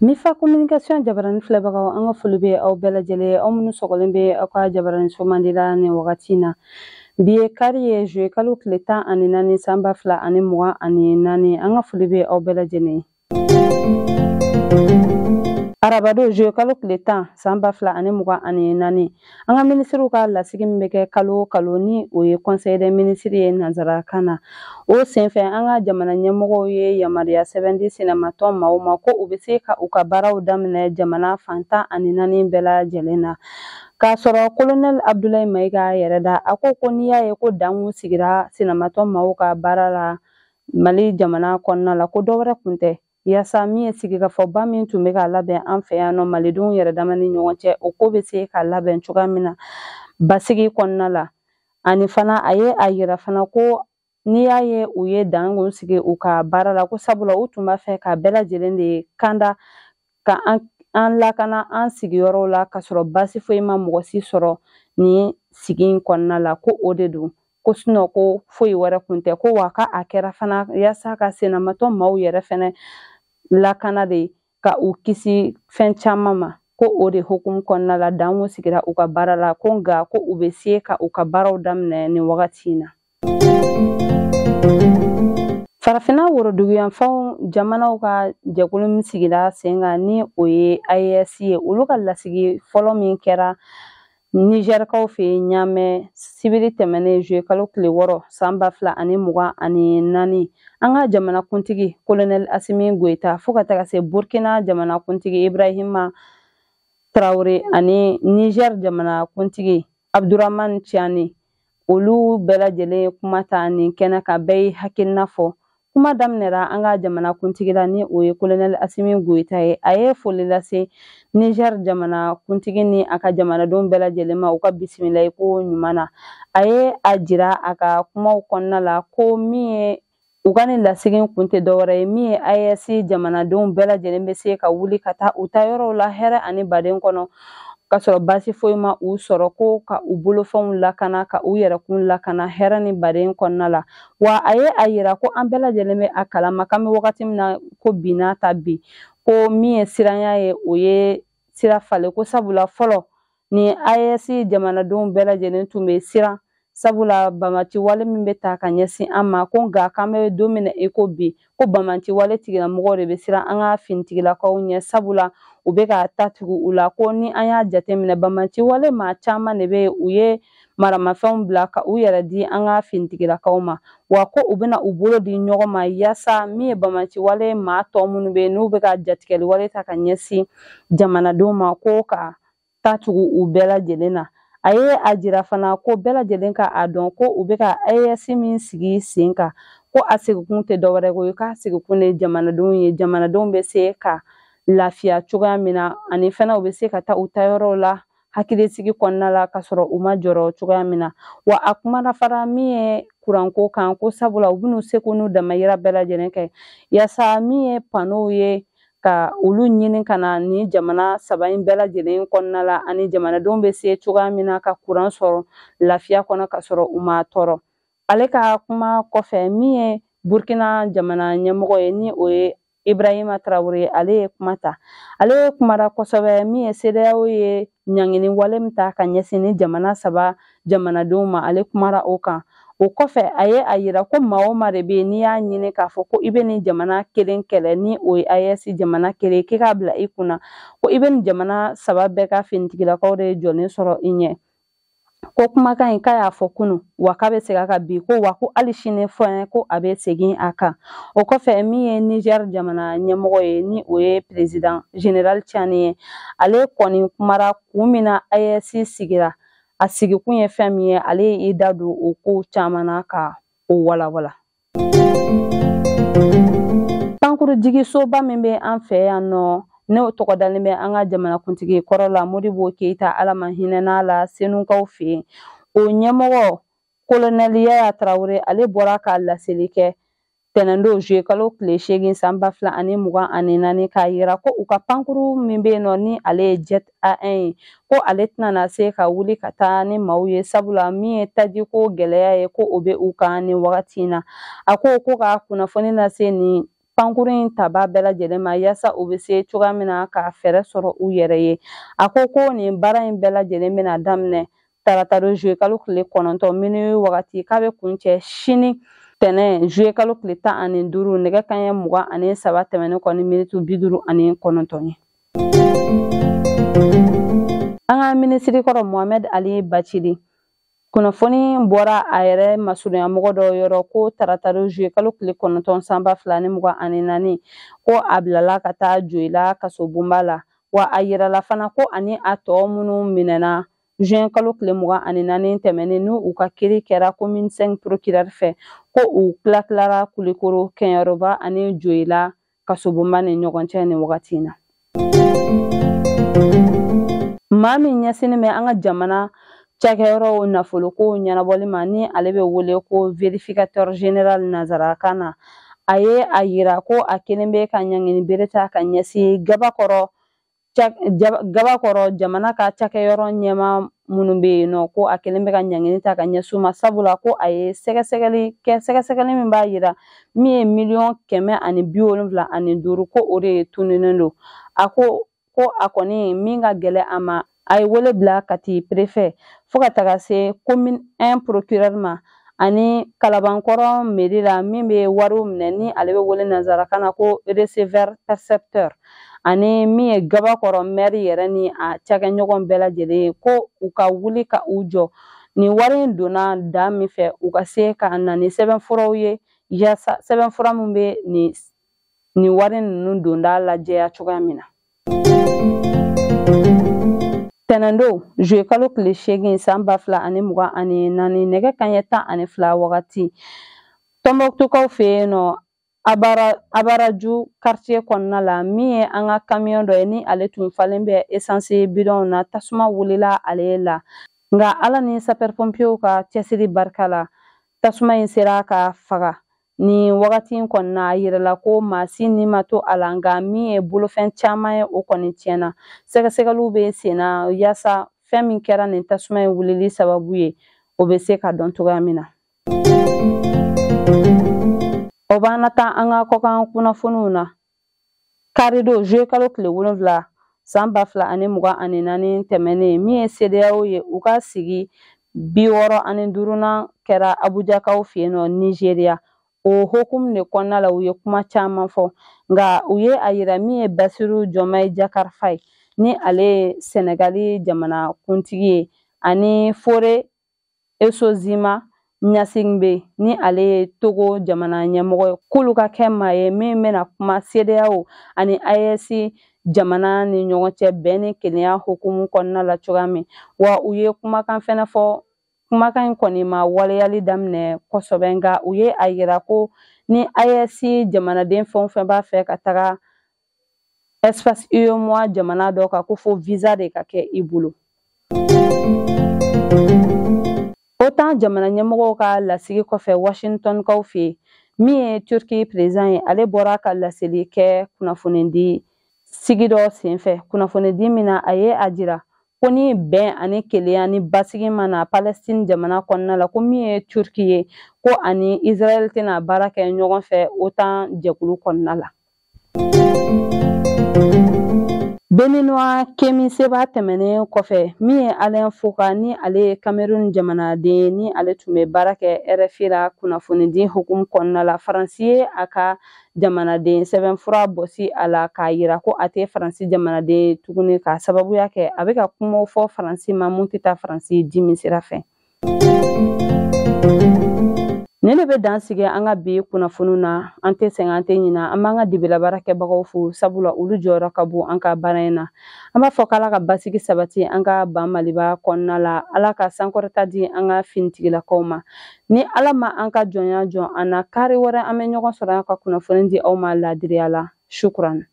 Mifa communication jabarani filɛbagaw an ka foli bɛ aw bɛɛ lajɛlen aw minnu sɔgɔlen bɛ aw ka jabarani somandila nin wagati na bi ye kari ye juye kalo tile 14 san 2024 an ka foli bɛ aw bɛɛ lajɛlen arabado juye kalo tile 10 san 2024 an ka minisiriw ka lasigi min bɛ kɛ kalo kalo ni o ye conseil des ministres ye nanzarakan na o senfɛ an ka jamana ɲɛmɔgɔw ye yamaruya sɛbɛn di senamatɔn maaw ma ko u bɛ se ka u ka baaraw daminɛ jamana fan 14 bɛɛ lajɛlen na k'a sɔrɔ colonel Abdulaye Mayiga yɛrɛ da a ko n'i y'a ye ko dan sigira senamatɔn maaw ka baara la Mali jamana kɔnɔna la ko dɔwɛrɛ kun tɛ yaasa min ye sigikafɔba min tun bɛ ka labɛn an fɛ yan nɔ malidenw yɛrɛ dama ni ɲɔgɔn cɛ o ko bɛ se ka labɛn cogoya min na basigi kɔnɔna la ani fana a ye a yira fana ko n'i y'a ye u ye dan sigi u ka baara la ko sabula u tun b'a fɛ ka bɛɛ lajɛlen de kanda ka an lakana an sigiyɔrɔw la ka sɔrɔ basi foyi ma mɔgɔ si sɔrɔ ni sigi in kɔnɔna la ko o de don ko sinɔ ko foyi wɛrɛ kun tɛ ko wa ka a kɛra fana yaasa ka senamatɔn maaw yɛrɛ fana lakana de ka u kisi fɛn caman ma ko o de hukumu kɔnɔna la dan sigira u ka baara la ko nka ko u bɛ se ka u ka baaraw daminɛ nin wagati in na Farafina woroduguyanfanw jamanaw ka jɛkulu min sigira sen kan ni o ye AES ye olu ka lasigi fɔlɔ min kɛra Nigerikaw fɛ yen ɲamɛ sibiri tɛmɛnen juye kalo tile 6 san 2024 an ka jamanakuntigi colonel Asimi Goita fo ka taga se Burkina jamanakuntigi Ibrahima Traoré ani Niger jamanakuntigi Abdurahmane Tiani olu bɛɛ lajɛlen kuma ta nin kɛnɛ kan bɛɛ ye hakilina fɔ kuma daminɛra an ka jamanakuntigi la ni o ye colonel Asimi Goita ye a ye foli lase Niger jamanakuntigi ni a ka jamanadenw bɛɛ lajɛlen ma u ka bisimilayi ko ɲuman na a ye a jira a ka kumaw kɔnɔna la ko min ye u ka ni lasigi kun tɛ dɔwɛrɛ ye min ye AES jamanadenw bɛɛ lajɛlen bɛ se ka wuli ka taa u ta yɔrɔw la hɛrɛ ani baden kɔnɔ ka sɔrɔ basi foyi ma u sɔrɔ ko ka u bolofɛnw lakana ka u yɛrɛkun lakana hɛrɛ ni baden kɔnɔna la wa a ye a yira ko an bɛɛ lajɛlen bɛ a kalama k'an bɛ wagati min na ko bi n'a ta bi ko min ye siranya ye o ye sira falen ko sabula fɔlɔ ni AES jamanadenw bɛɛ lajɛlen tun bɛ siran sabula bamaci wale min bɛ ta ka ɲɛsin an ma ko nka k'an bɛ don min na i ko bi ko bamaci wale tigilamɔgɔw de bɛ siran an ka finitigilakaw ɲɛ sabula u bɛ ka ta tugu u la ko ni an y'a jateminɛ bamaci wale maa caman de bɛ u ye maramafɛnw bila ka u yɛrɛ di an ka finitigilakaw ma wa ko u bɛna u bolo di ɲɔgɔn ma yaasa min ye bamaci wale maa tɔ minnu bɛ n'u bɛ ka jatigɛli wale ta ka ɲɛsin jamanadenw ma ko ka ta tugu u bɛɛ lajɛlen na a ye a jira fana ko bɛɛ lajɛlen ka a dɔn ko u bɛ ka AES min sigi sen kan ko a sigikun tɛ dɔwɛrɛ ko k'a sigikun de jamanadenw ye jamanadenw bɛ se ka lafiya cogoya min na ani fana u bɛ se ka taa u ta yɔrɔw la hakilisigi kɔnɔna la ka sɔrɔ u ma jɔrɔ cogoya min na wa a kumana fara min ye kuranko kan ko sabula u bɛn'u seko n'u damayira bɛɛ lajɛlen kɛ yaasa min ye panow ye ka olu ɲini ka na ni jamana 3 in bɛɛ lajɛlen kɔnɔna la ani jamanadenw bɛ se cogoya min na ka kuran sɔrɔ lafiya kɔnɔ ka sɔrɔ u ma tɔɔrɔ ale ka kuma kɔfɛ min ye Burkina jamana ɲɛmɔgɔ ye ni o ye Ibrahima Traoré ale ye kuma ta ale kumara kosɛbɛ min ye CEDEAO ye ɲangini wale min ta ka ɲɛsin ni jamana 3 jamanadenw ma ale kumara o kan o kɔfɛ a ye a yira ko maa o maa de bɛ yen n'i y'a ɲini k'a fɔ ko i bɛ nin jamana kelen kɛlɛ ni o ye AES jamana kelen k'i k'a bila i kunna ko i bɛ nin jamana 3 bɛɛ ka finitigilakaw de jɔlen sɔrɔ i ɲɛ ko kumakan in k'a y'a fɔ kunun wa k'a bɛ segin a kan bi ko wa ko hali sini fɛnɛ ko a bɛ segin a kan o kɔfɛ min ye Niger jamana ɲɛmɔgɔ ye ni o ye président général Tiani ye ale kɔni kumara kun min na AES sigira a sigikun ye fɛn min ye ale ye i da don o ko caman na ka o walawala pankurujigisoba min bɛ an fɛ yan nɔ ne tɔgɔ dalen bɛ an ka jamanakuntigi kɔrɔ la Modibo Keyita ala ma hinɛ n'a la Senukaw fɛ yen o ɲɛmɔgɔ colonel Yaya Traoré ale bɔra ka laseli kɛ tɛnɛndon juye kalo tile 8 san 2024 k'a yira ko u ka pankuru min bɛ yen nɔ ni ale ye jet A1 ye ko ale tɛna se ka wuli ka taa ni maaw ye sabula min ye tajiko gɛlɛya ye ko o bɛ u kan ni wagati in na a ko ka kunnafoni lase ni pankurin taba bɛɛ lajɛlen ma yaasa u bɛ se cogoya min na ka fɛɛrɛ sɔrɔ u yɛrɛ ye. A ko nin baara in bɛɛ lajɛlen bɛna daminɛ tarata don juillet kalo tile 9 minuit wagati k'a bɛ kuncɛ sini tɛnɛn juillet kalo tile 15 nɛgɛ kanɲɛ 23 tɛmɛnen kɔ ni minute 59 ye. An ka minisiri kɔrɔ Mohamed Ali Bacili kunnafoni bɔra a yɛrɛ masurunya mɔgɔ dɔ yɔrɔ ko tarata don juillet kalo tile 9 san 2024 ko a bilala ka taa Joyila kasobonba la, wa a yirala fana ko ani a tɔ minnu minɛna juin kalo tile 24 tɛmɛnen n'u u ka kiiri kɛra commune 5 procureur fɛ ko u tilara Kulekoro, Kɛnyɛrɔba ani Joyila kasobonba ni ɲɔgɔn cɛ ni wagati in na. Maa min ɲɛsinnen bɛ an ka jamana cakɛyɔrɔw nafoloko ɲɛnabɔli ma ni ale bɛ wele ko vérificateur général nanzarakan na, a ye a yira ko a kelen bɛ ka ɲangini bere ta ka ɲɛsin Gabakɔrɔ jamana ka cakɛyɔrɔ ɲɛma minnu bɛ yen nɔ ko a kelen bɛ ka ɲangini ta ka ɲɛsin u ma, sabula ko a ye sɛgɛsɛgɛli kɛ, sɛgɛsɛgɛli min b'a yira min ye $175,000 ko o de tuninen don. A ko a kɔni min ka gɛlɛn a ma, a ye wele bila Kati préfet fo ka taga se commune 1 procureur ma ani Kalabankɔrɔ mairie la min bɛ wariw minɛ ni ale bɛ wele nanzarakan na ko receveur percepteur, ani min ye Gabakɔrɔ maire yɛrɛ ni a cakɛɲɔgɔn bɛɛ lajɛlen ye ko u ka wuli ka u jɔ nin wari in donna da min fɛ u ka se ka na ni sɛbɛnfuraw ye yaasa sɛbɛnfura min bɛ nin wari ninnu donda lajɛya cogoya min na. Tɛnɛndon juillet kalo tile 8 san 2024 nɛgɛ kanɲɛ 12 wagati Tɔnbɔkutukaw fɛ yen nɔ Abaraju quartier kɔnɔna la min ye an ka camion dɔ ye ni ale tun falen bɛ essence bidon na tasuma wulila ale la, nka Ala ni sapeur pompiers ka cɛsiri barika la tasuma in sera ka faga. Ni wagati in kɔnɔna a yirala ko maa si ni ma to a la, nka min ye bolofɛn caman ye o kɔni tiɲɛna. Sɛgɛsɛgɛliw bɛ sen na yaasa fɛn min kɛra nin tasuma in wulili sababu ye o bɛ se ka dɔn cogoya min na. O b'an taa an ka kɔkan kunnafoniw na. Karido juillet kalo tile 7 san 2024 tɛmɛnen min ye CEDEAO ye u ka sigi 65nan kɛra Abujakaw fɛ yen nɔ Nigeriya. O hokumu de kɔnɔna la u ye kuma caman fɔ, nka u ye a yira min ye Basiru Jɔmayi Jakar Faye ni ale ye Senegali jamana kuntigi ye ani Fore Esozima Ɲasingbe ni ale ye Togo jamana ɲɛmɔgɔ ye k'olu ka kɛ maa ye min bɛna kuma CEDEAO ani AES jamana ni ɲɔgɔn cɛ bɛn ni kelenya hokumu kɔnɔna la cogoya min, wa u ye kumakan fɛnɛ fɔ. Kumakan in kɔni ma waleyali daminɛ kosɛbɛ, nka u ye a yira ko ni AES jamanaden fɛn o fɛn b'a fɛ ka taga espace UEMOA jamana dɔ kan ko fo visa de ka kɛ i bolo. OTAN jamana ɲɛmɔgɔw ka lasigi kɔfɛ Washingtonkaw fɛ yen min ye Turki président ye, ale bɔra ka laseli kɛ kunnafonidi sigi dɔ senfɛ. Kunnafonidi min na a ye a jira ko ni bɛn ani kelenya ni basigi mana Palestine jamana kɔnɔna la ko min ye Turki ye ko ani Israel tɛna baara kɛ ɲɔgɔn fɛ OTAN jɛkulu kɔnɔna la. Beninois Kemi Seba tɛmɛnen kɔfɛ min ye Alain Foka ni ale ye Cameroun jamanaden ni ale tun bɛ baara kɛ RFI la kunnafonidi hukumu kɔnɔna la, Faransi ye a ka jamanaden sɛbɛnfura bɔsi a la k'a yira ko a tɛ Faransi jamanaden tuguni, ka sababuya kɛ a bɛ ka kumaw fɔ Faransi ma mun tɛ taa Faransi dimi sira fɛ. Nin de bɛ dan sigi an ka bi kunnafoniw na, an tɛ sɛgɛn an tɛ ɲinɛ, an b'an ka dibila baarakɛbagaw fo sabula olu jɔyɔrɔ ka bon an ka baara in na. An b'a fɔ k'Ala ka basigi sabati an ka ban Maliba kɔnɔna la, Ala ka sankɔrɔta di an ka finitigilakaw ma. Ni Ala ma an ka jɔnya jɔn an na, kari wɛrɛ an bɛ ɲɔgɔn sɔrɔ an ka kunnafoni di aw ma laadiriya la. Shukran.